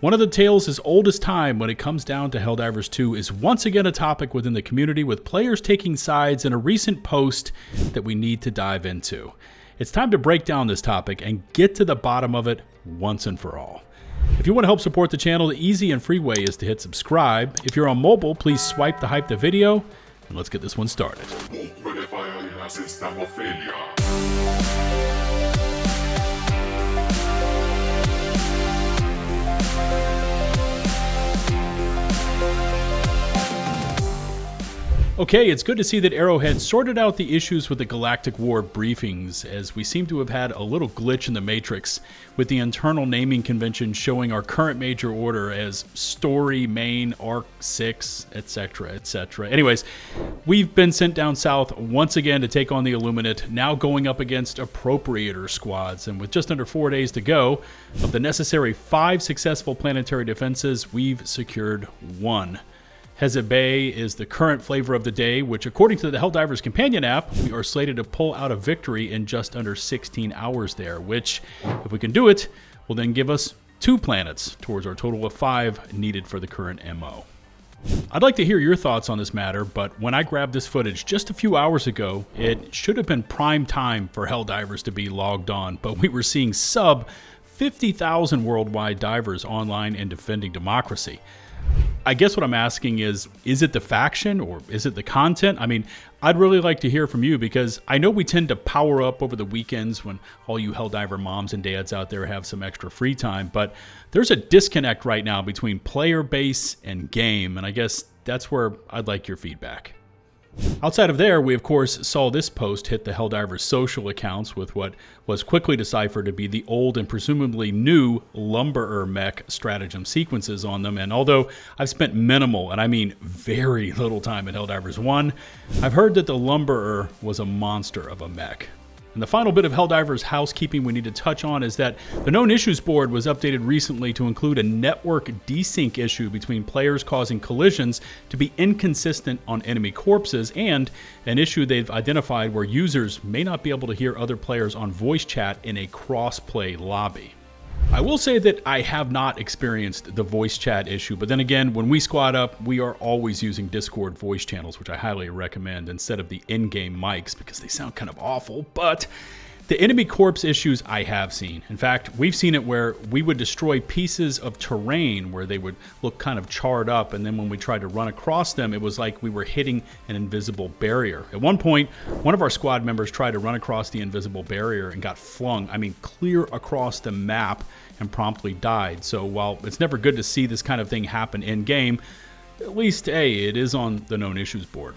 One of the tales as old as time when it comes down to Helldivers 2 is once again a topic within the community, with players taking sides in a recent post that we need to dive into. It's time to break down this topic and get to the bottom of it once and for all. If you want to help support the channel, the easy and free way is to hit subscribe. If you're on mobile, please swipe to hype the video, and let's get this one started. Okay, it's good to see that Arrowhead sorted out the issues with the Galactic War briefings, as we seem to have had a little glitch in the matrix with the internal naming convention showing our current major order as Story, Main, Arc 6, etc., etc. Anyways, we've been sent down south once again to take on the Illuminate, now going up against Appropriator squads, and with just under 4 days to go, of the necessary 5 successful planetary defenses, we've secured 1. 𝗛𝗲𝗹𝗆𝗀𝗃 is the current flavor of the day, which according to the Helldivers Companion App, we are slated to pull out a victory in just under 16 hours there, which, if we can do it, will then give us 2 planets towards our total of 5 needed for the current MO. I'd like to hear your thoughts on this matter, but when I grabbed this footage just a few hours ago, it should have been prime time for Helldivers to be logged on, but we were seeing sub 50,000 worldwide divers online and defending democracy. I guess what I'm asking is it the faction or is it the content? I mean, I'd really like to hear from you, because I know we tend to power up over the weekends when all you Helldiver moms and dads out there have some extra free time, but there's a disconnect right now between player base and game, and I guess that's where I'd like your feedback. Outside of there, we of course saw this post hit the Helldivers social accounts with what was quickly deciphered to be the old and presumably new 𝗛𝗲𝗹𝗶𝘀𝗁 mech stratagem sequences on them, and although I've spent minimal, and I mean very little time in Helldivers 1, I've heard that the 𝗛𝗲𝗹𝗶𝘀𝗁 was a monster of a mech. And the final bit of Helldivers housekeeping we need to touch on is that the known issues board was updated recently to include a network desync issue between players causing collisions to be inconsistent on enemy corpses, and an issue they've identified where users may not be able to hear other players on voice chat in a cross-play lobby. I will say that I have not experienced the voice chat issue, but then again, when we squad up, we are always using Discord voice channels, which I highly recommend, instead of the in-game mics, because they sound kind of awful. But the enemy corpse issues I have seen. In fact, we've seen it where we would destroy pieces of terrain where they would look kind of charred up, and then when we tried to run across them, it was like we were hitting an invisible barrier. At one point, one of our squad members tried to run across the invisible barrier and got flung, I mean clear across the map, and promptly died. So while it's never good to see this kind of thing happen in-game, at least, hey, it is on the known issues board.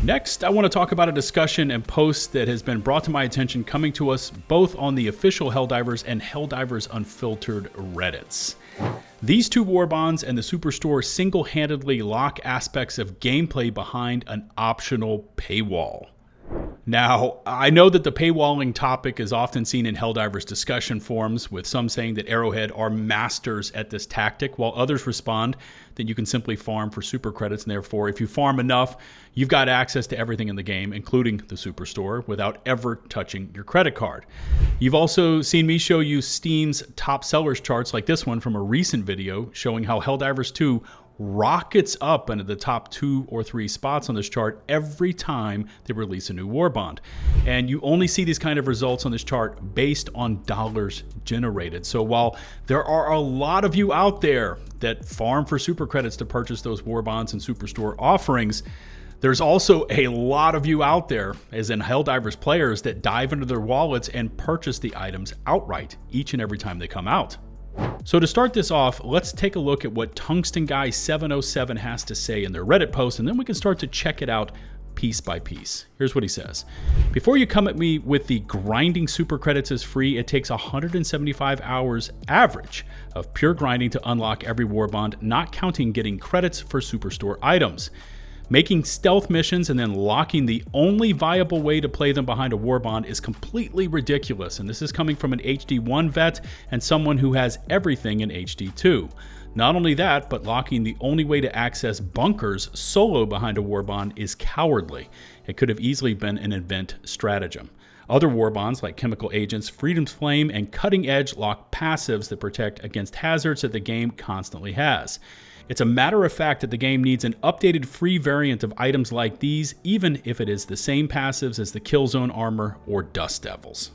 Next, I want to talk about a discussion and post that has been brought to my attention coming to us both on the official Helldivers and Helldivers Unfiltered Reddits. These 2 Warbonds and the Superstore single-handedly lock aspects of gameplay behind an optional paywall. Now, I know that the paywalling topic is often seen in Helldivers discussion forums, with some saying that Arrowhead are masters at this tactic, while others respond that you can simply farm for super credits, and therefore if you farm enough, you've got access to everything in the game, including the Superstore, without ever touching your credit card. You've also seen me show you Steam's top sellers charts, like this one from a recent video showing how Helldivers 2 rockets up into the top 2 or 3 spots on this chart every time they release a new Warbond. And you only see these kind of results on this chart based on dollars generated. So while there are a lot of you out there that farm for super credits to purchase those Warbonds and Superstore offerings, there's also a lot of you out there, as in Helldivers players, that dive into their wallets and purchase the items outright each and every time they come out. So to start this off, let's take a look at what TungstenGuy707 has to say in their Reddit post, and then we can start to check it out piece by piece. Here's what he says. Before you come at me with the grinding super credits is free, it takes 175 hours average of pure grinding to unlock every Warbond, not counting getting credits for Superstore items. Making stealth missions and then locking the only viable way to play them behind a Warbond is completely ridiculous, and this is coming from an HD1 vet and someone who has everything in HD2. Not only that, but locking the only way to access bunkers solo behind a Warbond is cowardly. It could have easily been an event stratagem. Other Warbonds like Chemical Agents, Freedom's Flame, and Cutting Edge lock passives that protect against hazards that the game constantly has. It's a matter of fact that the game needs an updated free variant of items like these, even if it is the same passives as the Killzone armor or Dust Devils.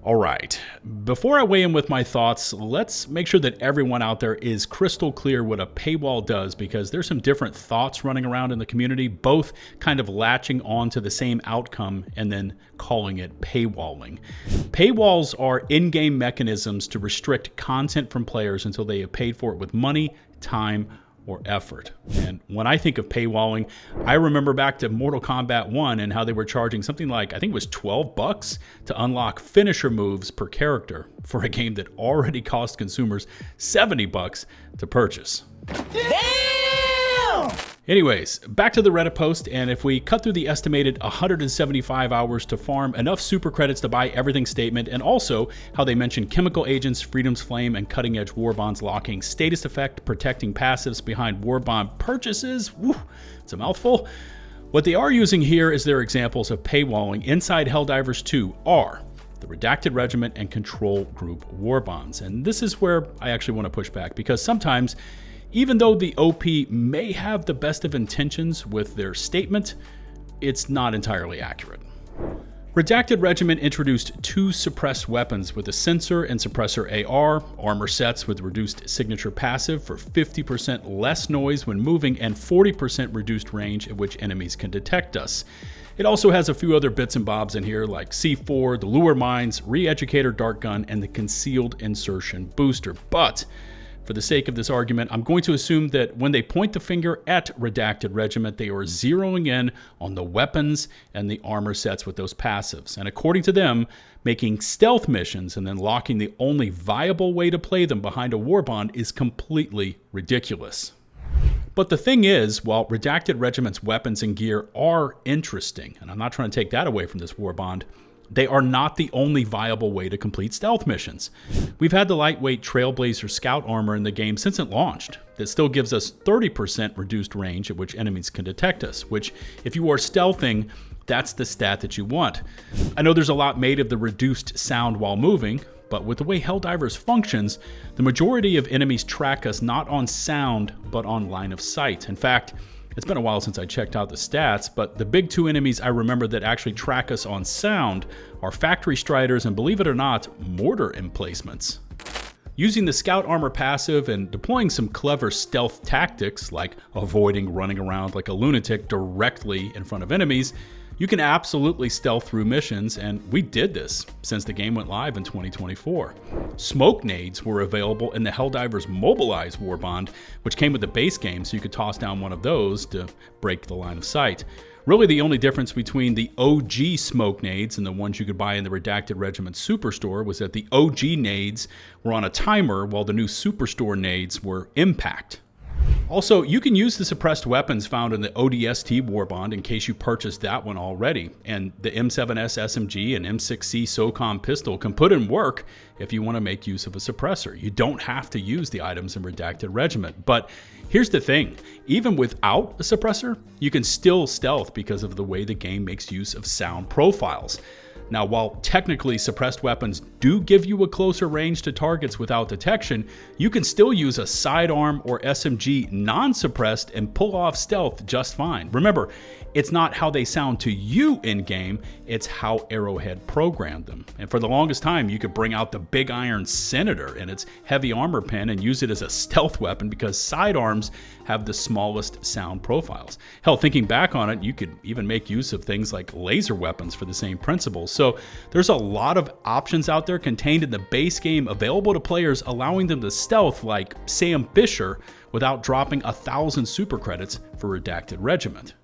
Alright, before I weigh in with my thoughts, let's make sure that everyone out there is crystal clear what a paywall does, because there's some different thoughts running around in the community, both kind of latching on to the same outcome and then calling it paywalling. Paywalls are in-game mechanisms to restrict content from players until they have paid for it with money, time, or effort. And when I think of paywalling, I remember back to Mortal Kombat 1 and how they were charging something like, I think it was $12 to unlock finisher moves per character for a game that already cost consumers $70 to purchase. Damn! Anyways, back to the Reddit post, and if we cut through the estimated 175 hours to farm enough super credits to buy everything statement, and also how they mention Chemical Agents, Freedom's Flame, and Cutting Edge Warbonds locking status effect protecting passives behind Warbond purchases, woo, it's a mouthful. What they are using here is their examples of paywalling inside Helldivers 2 are the Redacted Regiment and Control Group Warbonds. And this is where I actually want to push back, because sometimes, even though the OP may have the best of intentions with their statement, it's not entirely accurate. Redacted Regiment introduced 2 suppressed weapons with a sensor and suppressor AR, armor sets with reduced signature passive for 50% less noise when moving and 40% reduced range at which enemies can detect us. It also has a few other bits and bobs in here like C4, the Lure Mines, Re-Educator Dart Gun, and the Concealed Insertion Booster. But for the sake of this argument, I'm going to assume that when they point the finger at Redacted Regiment, they are zeroing in on the weapons and the armor sets with those passives. And according to them, making stealth missions and then locking the only viable way to play them behind a Warbond is completely ridiculous. But the thing is, while Redacted Regiment's weapons and gear are interesting, and I'm not trying to take that away from this Warbond, they are not the only viable way to complete stealth missions. We've had the lightweight Trailblazer Scout armor in the game since it launched. That still gives us 30% reduced range at which enemies can detect us, which, if you are stealthing, that's the stat that you want. I know there's a lot made of the reduced sound while moving, but with the way Helldivers functions, the majority of enemies track us not on sound, but on line of sight. In fact, it's been a while since I checked out the stats, but the big 2 enemies I remember that actually track us on sound are Factory Striders and, believe it or not, Mortar Emplacements. Using the Scout Armor passive and deploying some clever stealth tactics like avoiding running around like a lunatic directly in front of enemies, you can absolutely stealth through missions, and we did this since the game went live in 2024. Smoke nades were available in the Helldivers Mobilize Warbond, which came with the base game, so you could toss down one of those to break the line of sight. Really, the only difference between the OG smoke nades and the ones you could buy in the Redacted Regiment Superstore was that the OG nades were on a timer, while the new Superstore nades were impact. Also, you can use the suppressed weapons found in the ODST Warbond in case you purchased that one already, and the M7S SMG and M6C SOCOM pistol can put in work if you want to make use of a suppressor. You don't have to use the items in Redacted Regiment, but here's the thing, even without a suppressor, you can still stealth because of the way the game makes use of sound profiles. Now, while technically suppressed weapons do give you a closer range to targets without detection, you can still use a sidearm or SMG non-suppressed and pull off stealth just fine. Remember, it's not how they sound to you in-game, it's how Arrowhead programmed them. And for the longest time, you could bring out the Big Iron Senator and its heavy armor pen and use it as a stealth weapon because sidearms have the smallest sound profiles. Hell, thinking back on it, you could even make use of things like laser weapons for the same principles. So there's a lot of options out there contained in the base game available to players, allowing them to stealth like Sam Fisher without dropping 1,000 super credits for Redacted Regiment.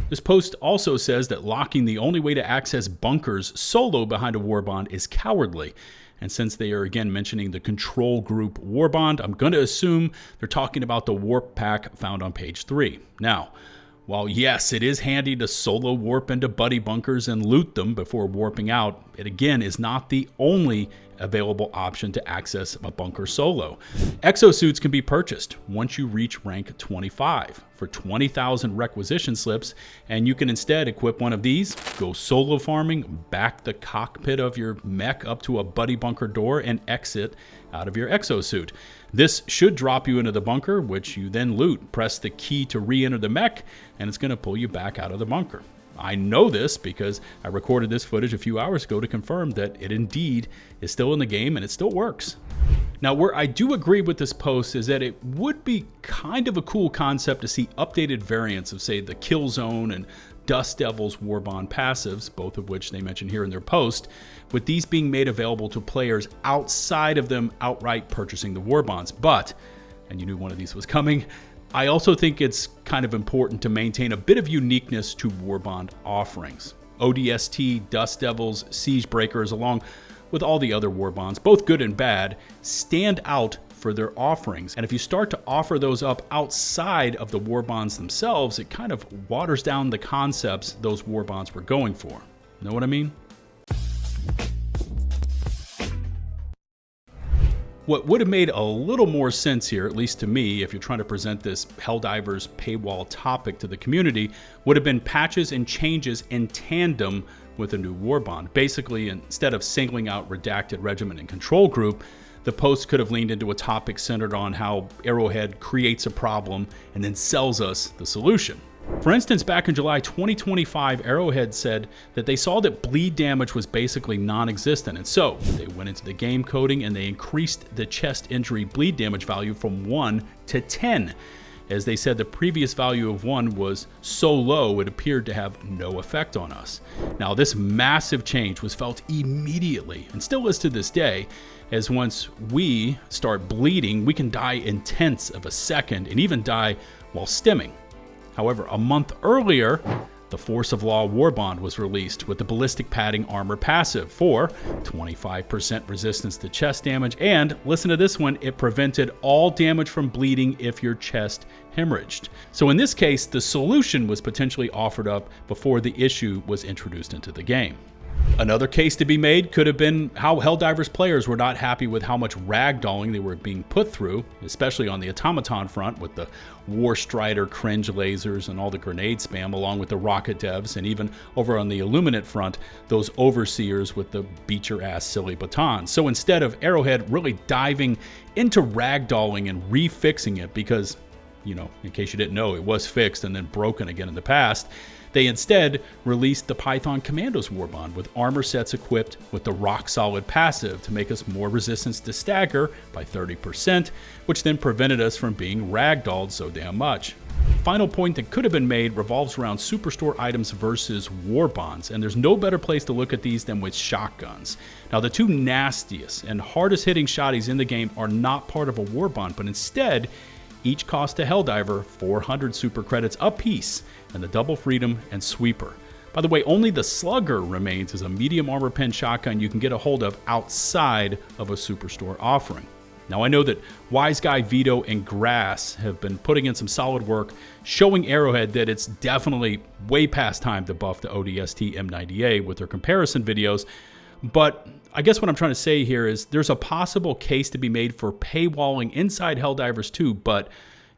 This post also says that locking the only way to access bunkers solo behind a Warbond is cowardly. And since they are again mentioning the Control Group Warbond, I'm going to assume they're talking about the warp pack found on page 3. Now, while yes, it is handy to solo warp into buddy bunkers and loot them before warping out, it again is not the only available option to access a bunker solo. Exosuits can be purchased once you reach rank 25 for 20,000 requisition slips, and you can instead equip one of these, go solo farming, back the cockpit of your mech up to a buddy bunker door, and exit out of your exosuit. This should drop you into the bunker, which you then loot. Press the key to re-enter the mech, and it's going to pull you back out of the bunker. I know this because I recorded this footage a few hours ago to confirm that it indeed is still in the game and it still works. Now, where I do agree with this post is that it would be kind of a cool concept to see updated variants of, say, the Kill Zone and Dust Devil's Warbond passives, both of which they mention here in their post, with these being made available to players outside of them outright purchasing the Warbonds. But, and you knew one of these was coming, I also think it's kind of important to maintain a bit of uniqueness to Warbond offerings. ODST, Dust Devils, Siege Breakers, along with all the other Warbonds, both good and bad, stand out for their offerings. And if you start to offer those up outside of the Warbonds themselves, it kind of waters down the concepts those Warbonds were going for. Know what I mean? What would have made a little more sense here, at least to me, if you're trying to present this Helldivers Paywall topic to the community, would have been patches and changes in tandem with a new Warbond. Basically, instead of singling out Redacted, Regiment, and Control Group, the post could have leaned into a topic centered on how Arrowhead creates a problem and then sells us the solution. For instance, back in July 2025, Arrowhead said that they saw that bleed damage was basically non-existent, and so they went into the game coding and they increased the chest injury bleed damage value from 1 to 10. As they said, the previous value of 1 was so low it appeared to have no effect on us. Now, this massive change was felt immediately, and still is to this day, as once we start bleeding, we can die in tenths of a second and even die while stimming. However, a month earlier, the Force of Law Warbond was released with the Ballistic Padding Armor passive for 25% resistance to chest damage, and listen to this one, it prevented all damage from bleeding if your chest hemorrhaged. So in this case, the solution was potentially offered up before the issue was introduced into the game. Another case to be made could have been how Helldivers players were not happy with how much ragdolling they were being put through, especially on the automaton front with the War Strider cringe lasers and all the grenade spam, along with the rocket devs, and even over on the Illuminate front, those overseers with the beat your ass silly batons. So instead of Arrowhead really diving into ragdolling and refixing it, because, you know, in case you didn't know, it was fixed and then broken again in the past, they instead released the Python Commandos Warbond with armor sets equipped with the rock-solid passive to make us more resistant to stagger by 30%, which then prevented us from being ragdolled so damn much. Final point that could have been made revolves around Superstore items versus Warbonds, and there's no better place to look at these than with shotguns. Now, the two nastiest and hardest hitting shotties in the game are not part of a Warbond, but instead each cost a Helldiver 400 super credits apiece, and the Double Freedom and Sweeper. By the way, only the Slugger remains as a medium armor pen shotgun you can get a hold of outside of a Superstore offering. Now, I know that WiseGuyVito and Grass have been putting in some solid work showing Arrowhead that it's definitely way past time to buff the ODST M90A with their comparison videos, but I guess what I'm trying to say here is there's a possible case to be made for paywalling inside Helldivers 2, but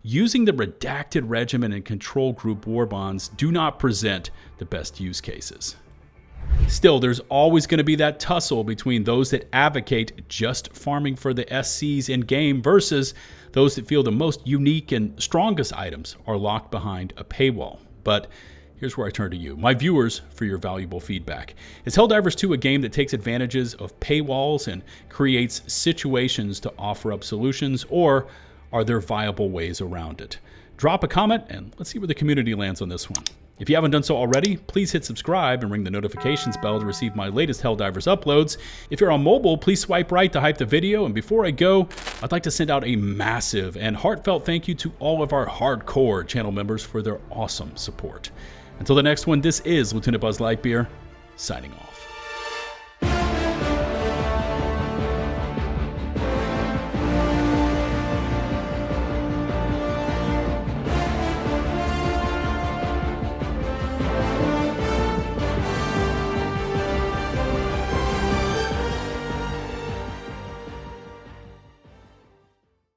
using the Redacted, Regiment, and Control Group Warbonds do not present the best use cases. Still, there's always going to be that tussle between those that advocate just farming for the SCs in-game versus those that feel the most unique and strongest items are locked behind a paywall. But here's where I turn to you, my viewers, for your valuable feedback. Is Helldivers 2 a game that takes advantages of paywalls and creates situations to offer up solutions, or are there viable ways around it? Drop a comment and let's see where the community lands on this one. If you haven't done so already, please hit subscribe and ring the notifications bell to receive my latest Helldivers uploads. If you're on mobile, please swipe right to hype the video. And before I go, I'd like to send out a massive and heartfelt thank you to all of our hardcore channel members for their awesome support. Until the next one, this is LtBuzzLitebeer, signing off.